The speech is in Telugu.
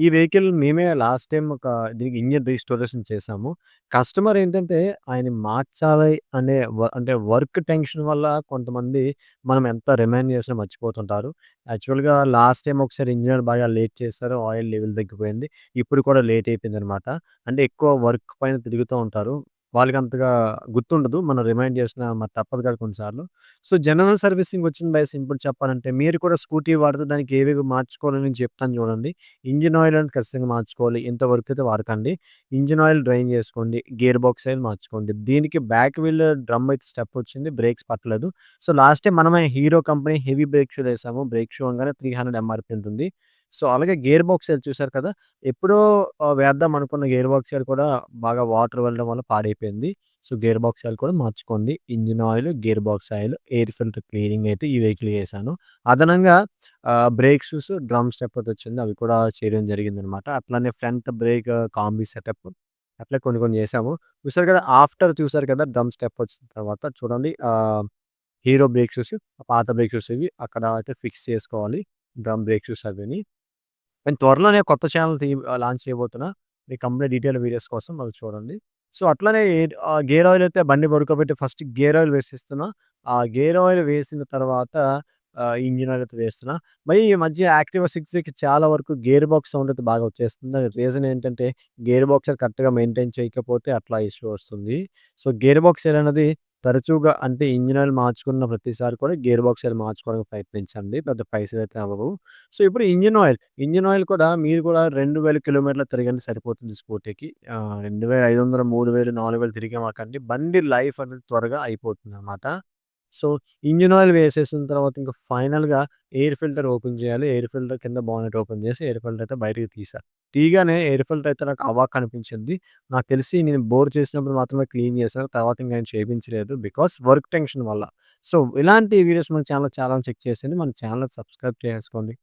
ఈ వెహికల్ మేమే లాస్ట్ టైమ్ దీనికి ఇంజిన్ రీస్టోరేషన్ చేశాము. కస్టమర్ ఏంటంటే ఆయన్ని మార్చాలి అనే అంటే వర్క్ టెన్షన్ వల్ల కొంతమంది మనం ఎంత రిమైండ్ చేసినా మర్చిపోతుంటారు. యాక్చువల్‌గా లాస్ట్ టైమ్ ఒకసారి ఇంజినీర్ బాగా లేట్ చేశారు. ఆయిల్ లెవెల్ తగ్గిపోయింది. ఇప్పుడు కూడా లేట్ అయిపోయిందనమాట. అంటే ఎక్కువ వర్క్ పైన తిరుగుతూ ఉంటారు. వాళ్ళకంతగా గుర్తుండదు. మనం రిమైండ్ చేసినా మరి తప్పదు కదా కొన్నిసార్లు. సో, జనరల్ సర్వీసింగ్ వచ్చింది బై సింపుల్ చెప్పాలంటే మీరు కూడా స్కూటీ వాడితే దానికి ఏవేవి మార్చుకోవాలో నేను చెప్తాను చూడండి. ఇంజిన్ ఆయిల్ అనేది ఖచ్చితంగా మార్చుకోవాలి. ఇంతవరకైతే వాడకండి. ఇంజిన్ ఆయిల్ డ్రైన్ చేసుకోండి. గేర్ బాక్స్ ఆయిల్ మార్చుకోండి. దీనికి బ్యాక్ వీల్ డ్రమ్ అయితే స్టెప్ వచ్చింది. బ్రేక్స్ పట్టలేదు. సో, లాస్ట్ టైమ్ మనమే హీరో కంపెనీ హెవీ బ్రేక్ షూలు ఏసాము. బ్రేక్ షూ అనగానే 300 ఎంఆర్‌పీ ఉంటుంది. సో, అలాగే గేర్ బాక్స్ ఆయిల్ చూసారు కదా! ఎప్పుడో వేద్దాం అనుకున్న గేర్ బాక్స్ ఆయిల్ కూడా బాగా వాటర్ వెళ్ళడం వల్ల పాడైపోయింది. సో, గేర్ బాక్స్ ఆయిల్ కూడా మార్చుకోండి. Engine oil, gear box oil, air filter cleaning అయితే ఈ వెహికల్‌కి ఏసాను. అదనంగా బ్రేక్ షూస్, డ్రమ్ స్టెప్పర్ వచ్చింది. అవి కూడా చేయడం జరిగిందనమాట. అట్లనే ఫ్రంట్ బ్రేక్ కాంబీ సెటప్ అట్లా కొన్ని కొన్ని చేసాము. చూసారు కదా! ఆఫ్టర్ చూసారు కదా! డ్రమ్ స్టెప్ వచ్చిన తర్వాత చూడండి హీరో బ్రేక్ షూస్, పాత బ్రేక్ షూస్ ఇవి అక్కడ అయితే ఫిక్స్ చేసుకోవాలి. డ్రమ్ బ్రేక్ షూస్ అవిని. నేను త్వరలోనే కొత్త ఛానెల్ లాంచ్ చేయబోతున్నా. మీ కంప్లీట్ డీటెయిల్ వీడియోస్ కోసం అవి చూడండి. సో, అట్లనే గేర్ ఆయిల్ అయితే బండి పడుకోబెట్టి ఫస్ట్ గేర్ ఆయిల్ వేసిస్తున్నా. ఆ గేర్ ఆయిల్ వేసిన తర్వాత ఇంజిన్ ఆయిల్ అయితే వేస్తున్నా. మరి ఈ మధ్య యాక్టివా 6కి చాలా వరకు గేర్ బాక్స్ సౌండ్ అయితే బాగా వచ్చేస్తుంది. దానికి రీజన్ ఏంటంటే గేర్ బాక్స్ కరెక్ట్‌గా మెయింటైన్ చేయకపోతే అట్లా ఇష్యూ వస్తుంది. సో, గేర్ బాక్స్ ఆయిల్ అనేది తరచుగా అంటే ఇంజిన్ ఆయిల్ మార్చుకున్న ప్రతిసారి కూడా గేర్ బాక్స్ ఆయిల్ మార్చుకోవడానికి ప్రయత్నించండి. పెద్ద పైసలైతే అవ్వవు. సో, ఇప్పుడు ఇంజిన్ ఆయిల్ కూడా మీరు కూడా 2000 కిలోమీటర్లు తిరగండి సరిపోతుంది స్కూటీకి. 2500, 3000, 4000 తిరిగామాకండి. బండి లైఫ్ అనేది త్వరగా అయిపోతుందనమాట. సో, ఇంజిన్ ఆయిల్ వేసేసిన తర్వాత ఇంక ఫైనల్‌గా ఎయిర్ ఫిల్టర్ ఓపెన్ చేయాలి. ఎయిర్ ఫిల్టర్ కింద బానెట్ ఓపెన్ చేసి ఎయిర్ ఫిల్టర్ అయితే బయటికి తీశా. తీయగానే ఎయిర్ ఫిల్టర్ అయితే నాకు అవాక్ అనిపించింది. నాకు తెలిసి నేను బోర్ చేసినప్పుడు మాత్రమే క్లీన్ చేశాను. తర్వాత ఇంక నేను చేపించలేదు. బికాజ్ వర్క్ టెన్షన్ వల్ల. సో, ఇలాంటి వీడియోస్ మన ఛానెల్‌లో చాలా చెక్ చేసేయండి. మన ఛానెల్‌ని సబ్స్క్రైబ్ చేసుకోండి.